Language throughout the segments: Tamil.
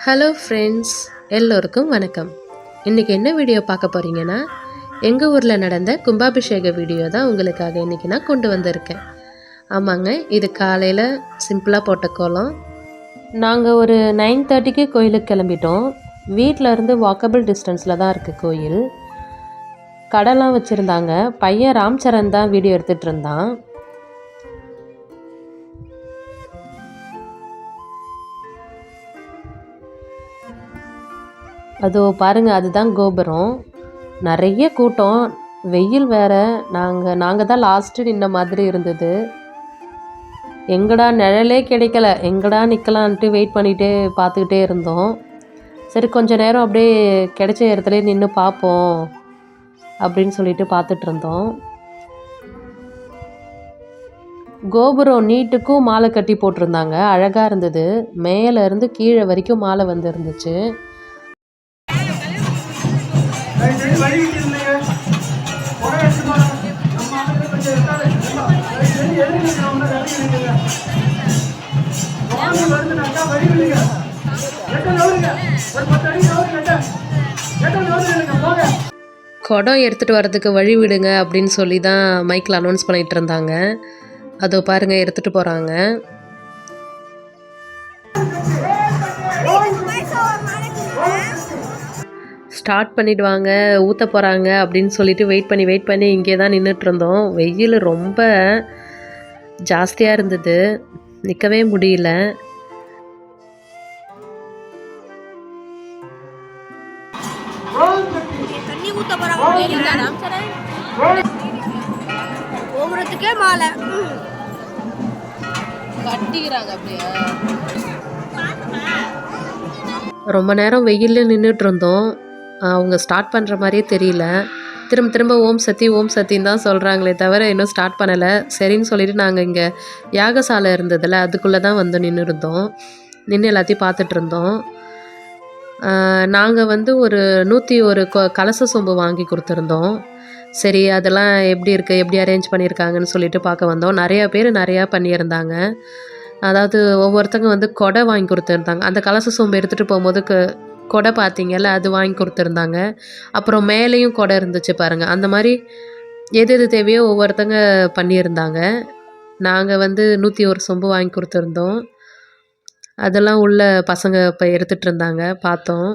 ஹலோ ஃப்ரெண்ட்ஸ், எல்லோருக்கும் வணக்கம். இன்றைக்கி என்ன வீடியோ பார்க்க போகிறீங்கன்னா, எங்கள் ஊரில் நடந்த கும்பாபிஷேக வீடியோ தான் உங்களுக்காக இன்றைக்கி நான் கொண்டு வந்திருக்கேன். ஆமாங்க, இது காலையில் சிம்பிளாக போட்ட கோலம். நாங்கள் ஒரு 9:30க்கு கோயிலுக்கு கிளம்பிட்டோம். வீட்டில் இருந்து வாக்கபிள் டிஸ்டன்ஸில் தான் இருக்குது கோயில். கடைலாம் வச்சுருந்தாங்க. பையன் ராம்சரண் தான் வீடியோ எடுத்துகிட்டு இருந்தான். அதோ பாருங்கள், அதுதான் கோபுரம். நிறைய கூட்டம், வெயில் வேறு. நாங்கள் தான் லாஸ்ட்டு நின்ன மாதிரி இருந்தது. எங்கடா நிழலே கிடைக்கல, எங்கடா நிற்கலான்ட்டு வெயிட் பண்ணிகிட்டே பார்த்துக்கிட்டே இருந்தோம். சரி, கொஞ்சம் நேரம் அப்படியே கிடைச்ச இடத்துல நின்று பார்ப்போம் அப்படின்னு சொல்லிட்டு பார்த்துட்டு இருந்தோம். கோபுரம் நீட்டுக்கும் மாலை கட்டி போட்டிருந்தாங்க, அழகாக இருந்தது. மேலே இருந்து கீழே வரைக்கும் மாலை வந்து இருந்துச்சு. குடம் எடுத்துகிட்டு வர்றதுக்கு வழி விடுங்க அப்படின்னு சொல்லி தான் மைக்கில் அனௌன்ஸ் பண்ணிகிட்டு இருந்தாங்க. அதோ பாருங்கள், எடுத்துகிட்டு போகிறாங்க. ஸ்டார்ட் பண்ணிவிடுவாங்க, ஊற்ற போகிறாங்க அப்படின்னு சொல்லிட்டு வெயிட் பண்ணி இங்கே தான் நின்றுட்டுருந்தோம். வெயில் ரொம்ப ஜாஸ்தியாக இருந்தது, நிற்கவே முடியல. கோபுரத்துக்கே மாலை கட்டிக்கிறாங்க அப்படியே. ரொம்ப நேரம் வெயிலில் நின்றுட்டு இருந்தோம். அவங்க ஸ்டார்ட் பண்ணுற மாதிரியே தெரியல. திரும்ப ஓம் சத்தின்னு தான் சொல்கிறாங்களே தவிர இன்னும் ஸ்டார்ட் பண்ணலை. சரின்னு சொல்லிவிட்டு நாங்கள் இங்கே யாகசாலை இருந்ததில்ல, அதுக்குள்ளே தான் வந்து நின்று இருந்தோம். நின்று எல்லாத்தையும் பார்த்துட்டு இருந்தோம். நாங்கள் வந்து ஒரு 101 கலச சொம்பு வாங்கி கொடுத்துருந்தோம். சரி, அதெல்லாம் எப்படி இருக்குது, எப்படி அரேஞ்ச் பண்ணியிருக்காங்கன்னு சொல்லிட்டு பார்க்க வந்தோம். நிறையா பேர் நிறையா பண்ணியிருந்தாங்க. அதாவது ஒவ்வொருத்தங்க வந்து கொடை வாங்கி கொடுத்துருந்தாங்க. அந்த கலச சொம்பு எடுத்துகிட்டு போகும்போது கொடை பார்த்தீங்கல்ல, அது வாங்கி கொடுத்துருந்தாங்க. அப்புறம் மேலேயும் கொடை இருந்துச்சு பாருங்கள். அந்த மாதிரி எது தேவையோ ஒவ்வொருத்தங்க பண்ணியிருந்தாங்க. நாங்கள் வந்து 101 சொம்பு வாங்கி கொடுத்துருந்தோம். அதெல்லாம் உள்ள பசங்க இப்போ எடுத்துகிட்டு இருந்தாங்க, பார்த்தோம்.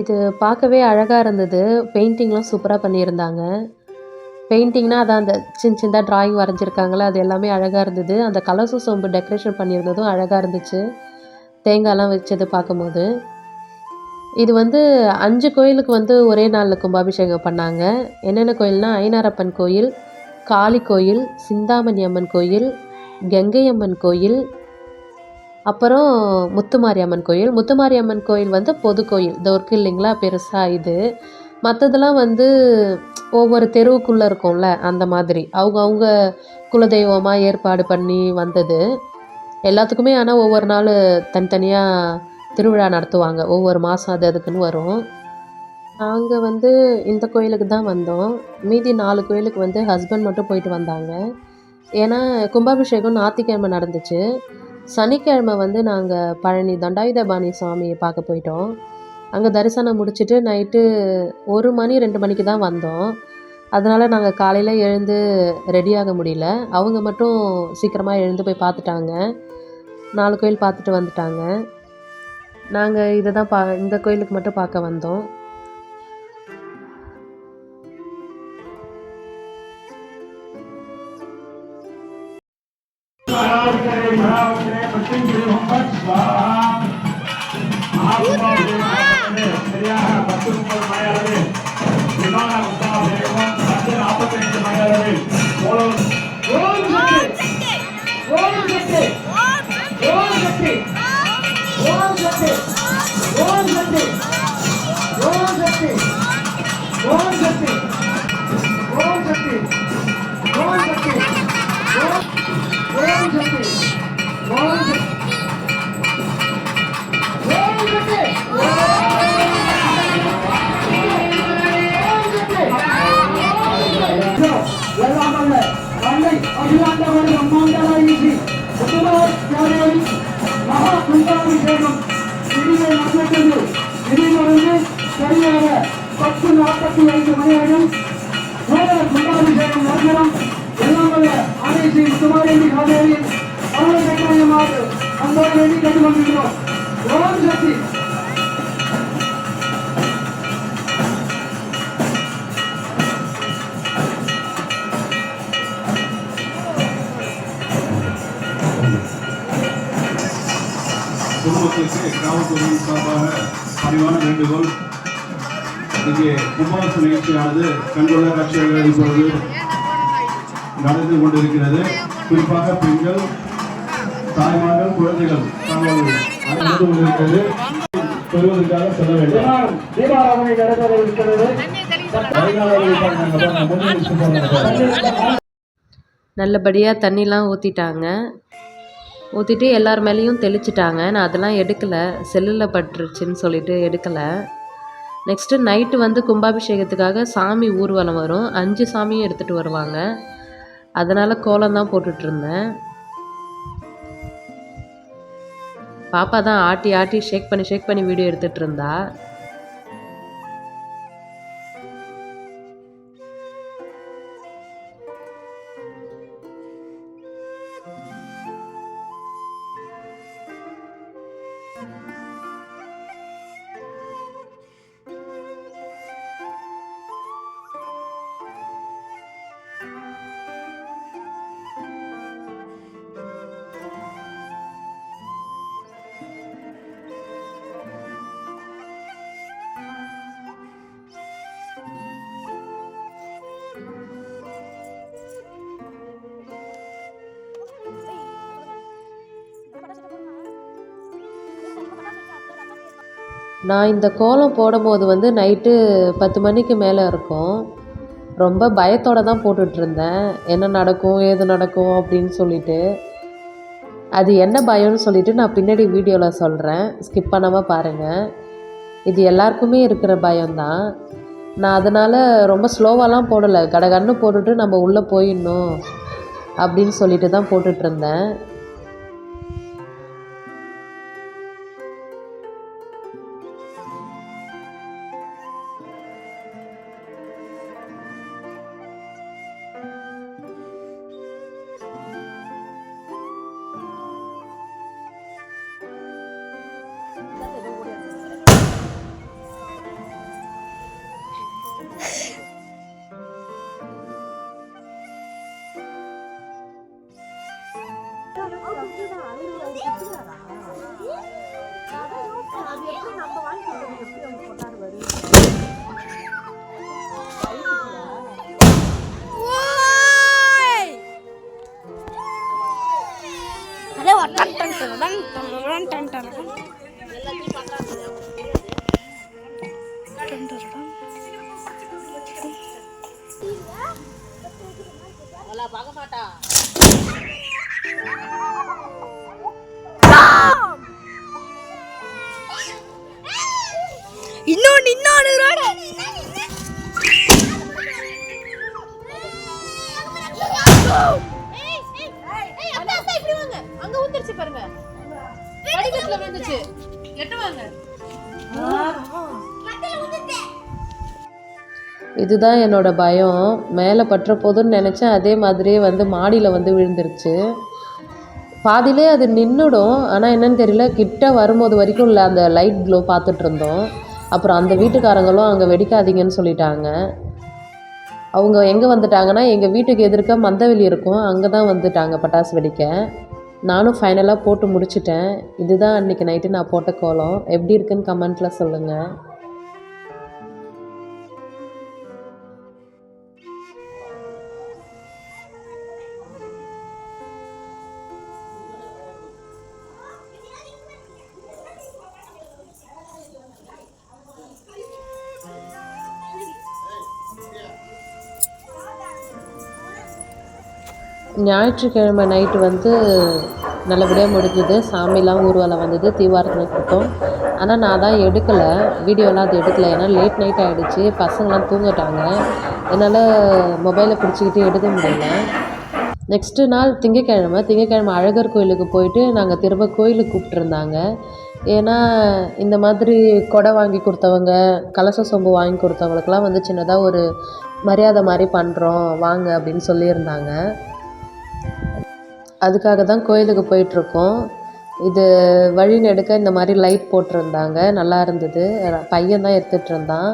இது பார்க்கவே அழகாக இருந்தது. பெயிண்டிங்லாம் சூப்பராக பண்ணியிருந்தாங்க. பெயிண்டிங்னால் அதான் அந்த சின்ன ட்ராயிங் வரைஞ்சிருக்காங்களே, அது எல்லாமே அழகாக இருந்தது. அந்த கலச சொம்பு டெக்கரேஷன் பண்ணியிருந்ததும் அழகாக இருந்துச்சு, தேங்காய்லாம் வச்சது பார்க்கும்போது. இது வந்து 5 கோயிலுக்கு வந்து ஒரே நாளில் கும்பாபிஷேகம் பண்ணாங்க. என்னென்ன கோயில்னால், ஐனாரப்பன் கோயில், காளி கோயில், சிந்தாமணி அம்மன் கோயில், கங்கை அம்மன் கோயில், அப்புறம் முத்துமாரியம்மன் கோயில். முத்துமாரியம்மன் கோயில் வந்து பொது கோயில், இது இருக்கு இல்லைங்களா, பெருசாக. இது மற்றதெல்லாம் வந்து ஒவ்வொரு தெருவுக்குள்ளே இருக்கும்ல, அந்த மாதிரி அவங்க குலதெய்வமாக ஏற்பாடு பண்ணி வந்தது எல்லாத்துக்குமே. ஆனால் ஒவ்வொரு நாள் தனித்தனியாக திருவிழா நடத்துவாங்க, ஒவ்வொரு மாதம் அதுக்குன்னு வரும். நாங்கள் வந்து இந்த கோயிலுக்கு தான் வந்தோம். மீதி 4 கோயிலுக்கு வந்து ஹஸ்பண்ட் மட்டும் போயிட்டு வந்தாங்க. ஏன்னா கும்பாபிஷேகம் ஞாயிற்றுக்கிழமை நடந்துச்சு. சனிக்கிழமை வந்து நாங்கள் பழனி தண்டாயுதபாணி சுவாமியை பார்க்க போயிட்டோம். அங்கே தரிசனம் முடிச்சுட்டு நைட்டு 1 மணி 2 மணிக்கு தான் வந்தோம். அதனால் நாங்கள் காலையில் எழுந்து ரெடியாக முடியல. அவங்க மட்டும் சீக்கிரமாக எழுந்து போய் பார்த்துட்டாங்க. 4 கோயில் பார்த்துட்டு வந்துட்டாங்க. நாங்கள் இதை தான் இந்த கோயிலுக்கு மட்டும் பார்க்க வந்தோம். 10:45 மணியளவில் கும்பாபிஷேகம் நடத்தணும். எல்லாம் வல்ல ஆணைசி முத்துமாரியம்மி காதேவியின் அருள் கைமாயமாக அன்போடு வேண்டி கேட்டுக்கொண்டிருக்கிறோம். ஓம் சக்தி. பொதுமக்களுக்கு காவல்துறையின் சார்பாக பணிவான வேண்டுகோள். இங்கே கும்பாபிஷேக நிகழ்ச்சியானது கண்கொள்ளா காட்சியாக இப்பொழுது நடந்து கொண்டிருக்கிறது. குறிப்பாக பெண்கள், தாய்மார்கள், குழந்தைகள் தாங்கள் நடந்து கொண்டிருக்கிறது பெறுவதற்காக செல்ல வேண்டும். தீபாராதனை நடைபெற இருக்கிறது. நல்லபடியாக தண்ணிலாம் ஊற்றிட்டாங்க. ஊற்றிட்டு எல்லார் மேலேயும் தெளிச்சிட்டாங்க. நான் அதெல்லாம் எடுக்கலை, செல்லில் பட்டுருச்சுன்னு சொல்லிட்டு எடுக்கலை. நெக்ஸ்ட்டு நைட்டு வந்து கும்பாபிஷேகத்துக்காக சாமி ஊர்வலம் வரும். 5 சாமியும் எடுத்துகிட்டு வருவாங்க. அதனால் கோலம் தான் போட்டுட்ருந்தேன். பாப்பா தான் ஆட்டி ஆட்டி ஷேக் பண்ணி வீடியோ எடுத்துகிட்டு இருந்தா. நான் இந்த கோலம் போடும்போது வந்து நைட்டு 10 மணிக்கு மேலே இருக்கும். ரொம்ப பயத்தோடு தான் போட்டுட்ருந்தேன். என்ன நடக்கும் ஏது நடக்கும் அப்படின்னு சொல்லிட்டு. அது என்ன பயம்னு சொல்லிட்டு நான் பின்னாடி வீடியோவில் சொல்கிறேன், ஸ்கிப் பண்ணாமல் பாருங்கள். இது எல்லாருக்குமே இருக்கிற பயம்தான். நான் அதனால் ரொம்ப ஸ்லோவாலாம் போடலை, கடகன்னு போட்டுட்டு நம்ம உள்ளே போயிடணும் அப்படின்னு சொல்லிட்டு தான் போட்டுட்ருந்தேன். இன்னொன்னு அங்க ஊத்திருச்சு பாருங்க, படிக்கட்டுல வந்துச்சு. எட்டுவாங்க. இதுதான் என்னோட பயம். மேலே பற்ற போதுன்னு நினச்சேன், அதே மாதிரியே வந்து மாடியில் வந்து விழுந்துருச்சு. பாதியிலே அது நின்றுடும். ஆனால் என்னன்னு தெரியல, கிட்ட வரும்போது வரைக்கும் இல்லை, அந்த லைட் க்ளோ பார்த்துட்டு இருந்தோம். அப்புறம் அந்த வீட்டுக்காரங்களும் அங்கே வெடிக்காதீங்கன்னு சொல்லிட்டாங்க. அவங்க எங்கே வந்துட்டாங்கன்னா, எங்கள் வீட்டுக்கு எதிர்க்க மந்தவெளி இருக்கும், அங்கே தான் வந்துட்டாங்க பட்டாசு வெடிக்க. நானும் ஃபைனலாக போட்டு முடிச்சிட்டேன். இதுதான் அன்றைக்கி நைட்டு நான் போட்ட கோலம். எப்படி இருக்குன்னு கமெண்ட்டில் சொல்லுங்கள். ஞாயிற்றுக்கிழமை நைட்டு வந்து நல்லபடியாக முடிஞ்சுது. சாமிலாம் ஊர்வலம் வந்தது, தீவாரத்தில் கொடுத்தோம். ஆனால் நான் தான் எடுக்கலை, வீடியோலாம் அது எடுக்கலை. ஏன்னா லேட் நைட் ஆகிடுச்சு, பசங்களாம் தூங்கிட்டாங்க. என்னால் மொபைலை பிடிச்சிக்கிட்டு எடுக்க முடியல. நெக்ஸ்ட்டு நாள் திங்கக்கிழமை அழகர் கோயிலுக்கு போயிட்டு நாங்கள் திரும்ப கோயிலுக்கு கூப்பிட்ருந்தாங்க. ஏன்னா இந்த மாதிரி கொடை வாங்கி கொடுத்தவங்க, கலச சொம்பு வாங்கி கொடுத்தவங்களுக்கெல்லாம் வந்து சின்னதாக ஒரு மரியாதை மாதிரி பண்ணுறோம் வாங்க அப்படின்னு சொல்லியிருந்தாங்க. அதுக்காக தான் கோயிலுக்கு போயிட்டுருக்கோம். இது வழி நெடுக்க இந்த மாதிரி லைட் போட்டிருந்தாங்க, நல்லா இருந்தது. பையன் தான் எடுத்துகிட்டு இருந்தான்.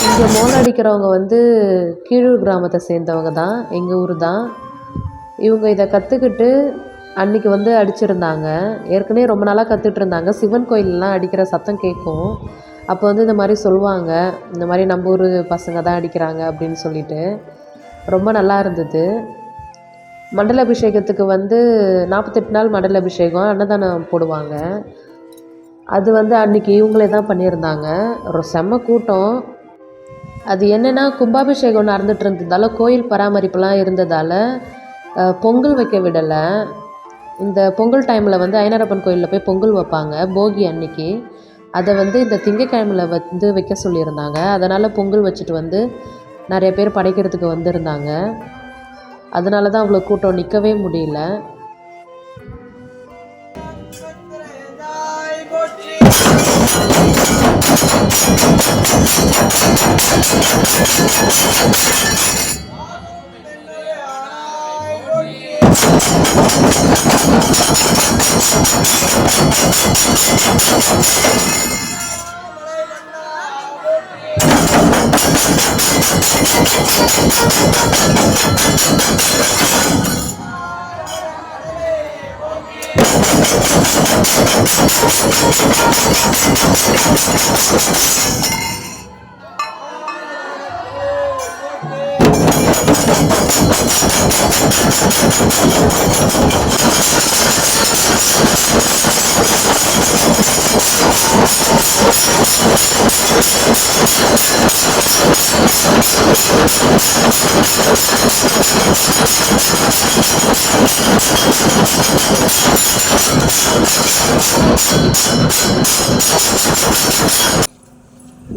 இங்கே மோளம் அடிக்கிறவங்க வந்து கீழூர் கிராமத்தை சேர்ந்தவங்க தான், எங்கள் ஊர் தான். இவங்க இதை கற்றுக்கிட்டு அன்றைக்கி வந்து அடிச்சிருந்தாங்க. ஏற்கனவே ரொம்ப நாளாக கற்றுட்டு இருந்தாங்க. சிவன் கோயிலெலாம் அடிக்கிற சத்தம் கேட்கும். அப்போ வந்து இந்த மாதிரி சொல்லுவாங்க, இந்த மாதிரி நம்ம ஊர் பசங்க தான் அடிக்கிறாங்க அப்படின்னு சொல்லிட்டு. ரொம்ப நல்லா இருந்தது. மண்டல அபிஷேகத்துக்கு வந்து 48 நாள் மண்டல அபிஷேகம், அன்னதானம் போடுவாங்க. அது வந்து அன்றைக்கி இவங்களே தான் பண்ணியிருந்தாங்க. ஒரு செம்ம கூட்டம். அது என்னென்னா கும்பாபிஷேகம் நடந்துட்டு இருந்ததால், கோயில் பராமரிப்புலாம் இருந்ததால் பொங்கல் வைக்க விடலை. இந்த பொங்கல் டைமில் வந்து ஐனாரப்பன் கோயிலில் போய் பொங்கல் வைப்பாங்க போகி அன்னைக்கு. அதை வந்து இந்த திங்கக்கிழமையில் வந்து வைக்க சொல்லியிருந்தாங்க. அதனால் பொங்கல் வச்சுட்டு வந்து நிறைய பேர் படைக்கிறதுக்கு வந்திருந்தாங்க. அதனால தான் அவ்வளோ கூட்டம், நிற்கவே முடியல.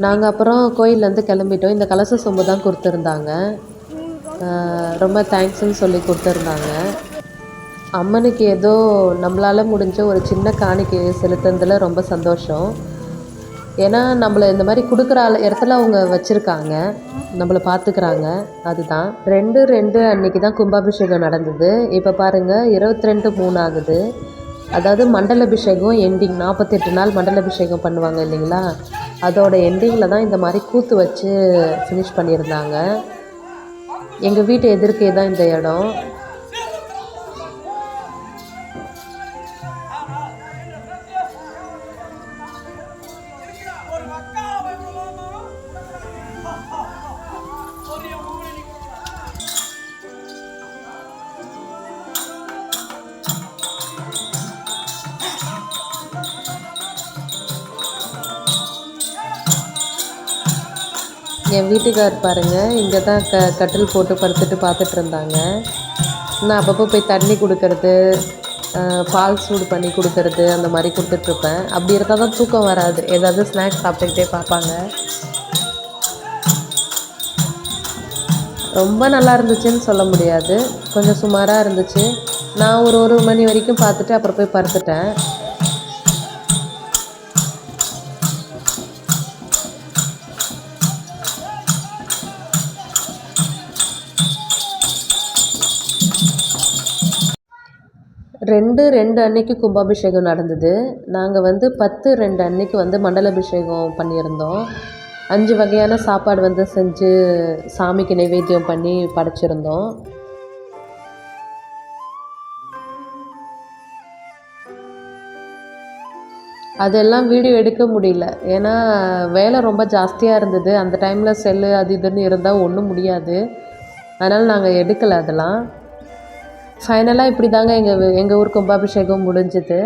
நாங்கள் அப்புறம் கோயிலேருந்து கிளம்பிட்டோம். இந்த கலச சொம்பு தான் கொடுத்துருந்தாங்க. ரொம்ப தேங்க்ஸ்ன்னு சொல்லி கொடுத்துருந்தாங்க. அம்மனுக்கு ஏதோ நம்மளால் முடிஞ்ச ஒரு சின்ன காணிக்கை செலுத்துறதுல ரொம்ப சந்தோஷம். ஏன்னா நம்மளை இந்த மாதிரி கொடுக்குற இடத்துல அவங்க வச்சுருக்காங்க, நம்மளை பார்த்துக்கிறாங்க. அதுதான் 2/2 அன்றைக்கி தான் கும்பாபிஷேகம் நடந்தது. இப்போ பாருங்கள் 22/3 ஆகுது. அதாவது மண்டல அபிஷேகம் எண்டிங், 48 நாள் மண்டல அபிஷேகம் பண்ணுவாங்க இல்லைங்களா, அதோட எண்டிங்கில் தான் இந்த மாதிரி கூத்து வச்சு ஃபினிஷ் பண்ணியிருந்தாங்க. எங்கள் வீட்டு எதிர்க்கே தான் இந்த இடம். என் வீட்டுக்கார் பாருங்கள், இங்கே தான் கட்டில் போட்டு படுத்துட்டு பார்த்துட்டு இருந்தாங்க. நான் அப்பப்போ போய் தண்ணி கொடுக்கறது, பால் சூடு பண்ணி கொடுக்கறது அந்த மாதிரி கொடுத்துட்ருப்பேன். அப்படி இருந்தால் தான் தூக்கம் வராது. ஏதாவது ஸ்நாக்ஸ் சாப்பிட்டுக்கிட்டே பார்ப்பாங்க. ரொம்ப நல்லா இருந்துச்சுன்னு சொல்ல முடியாது, கொஞ்சம் சுமாராக இருந்துச்சு. நான் ஒரு மணி வரைக்கும் பார்த்துட்டு அப்புறம் போய் படுத்துட்டேன். ரெண்டு அன்னைக்கு கும்பாபிஷேகம் நடந்தது. நாங்கள் 10/2 அன்னைக்கு மண்டலாபிஷேகம் பண்ணியிருந்தோம். 5 வகையான சாப்பாடு செஞ்சு சாமிக்கு நைவேத்தியம் பண்ணி படைச்சிருந்தோம். அதெல்லாம் வீடியோ எடுக்க முடியல. ஏன்னா வேலை ரொம்ப ஜாஸ்தியாக இருந்தது. அந்த டைமில் செல்லு அது இதுன்னு இருந்தால் ஒன்றும் முடியாது. அதனால் நாங்கள் எடுக்கலை அதெல்லாம். ஃபைனலாக இப்படி தாங்க எங்கள் ஊர் கும்பாபிஷேகம் முடிஞ்சுது.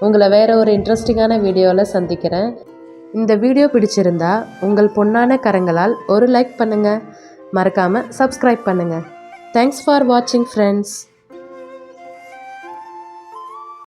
உங்களை வேறு ஒரு இன்ட்ரெஸ்டிங்கான வீடியோவில் சந்திக்கிறேன். இந்த வீடியோ பிடிச்சிருந்தா உங்கள் பொன்னான கரங்களால் ஒரு லைக் பண்ணுங்கள். மறக்காமல் சப்ஸ்கிரைப் பண்ணுங்கள். தேங்க்ஸ் ஃபார் வாட்சிங் ஃப்ரெண்ட்ஸ்.